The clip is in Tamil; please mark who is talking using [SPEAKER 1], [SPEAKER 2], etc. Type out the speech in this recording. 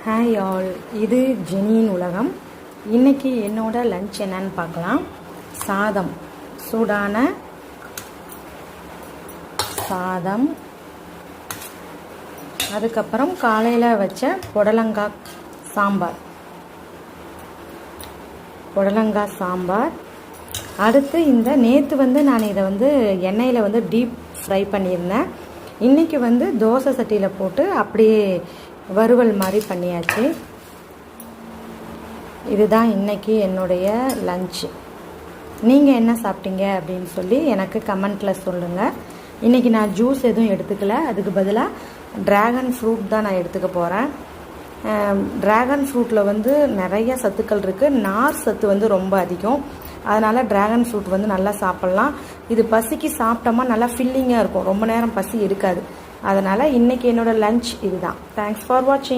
[SPEAKER 1] ஹாய் ஆல், இது ஜெனியின் உலகம். இன்றைக்கி என்னோட லஞ்ச் என்னன்னு பார்க்கலாம். சாதம், சூடான சாதம், அதுக்கப்புறம் காலையில் வச்ச புடலங்காய் சாம்பார். அடுத்து இந்த நேற்று நான் இதை எண்ணெயில் டீப் ஃப்ரை பண்ணியிருந்தேன். இன்றைக்கி தோசை சட்டியில் போட்டு அப்படியே வறுவல் மாதிரி பண்ணியாச்சு. இதுதான் இன்றைக்கி என்னுடைய லஞ்சு. நீங்கள் என்ன சாப்பிட்டீங்க அப்படின்னு சொல்லி எனக்கு கமெண்ட்டில் சொல்லுங்கள். இன்றைக்கி நான் ஜூஸ் எதுவும் எடுத்துக்கல, அதுக்கு பதிலாக ட்ராகன் ஃப்ரூட் தான் நான் எடுத்துக்க போகிறேன். ட்ராகன் ஃப்ரூட்டில் நிறைய சத்துக்கள் இருக்குது. நார் சத்து ரொம்ப அதிகம். அதனால் ட்ராகன் ஃப்ரூட் நல்லா சாப்பிட்லாம். இது பசிக்கு சாப்பிட்டோமா நல்லா ஃபில்லிங்காக இருக்கும், ரொம்ப நேரம் பசி இருக்காது. அதனால் இன்றைக்கி என்னோடய லஞ்ச் இதுதான். தேங்க்ஸ் ஃபார் வாட்சிங்.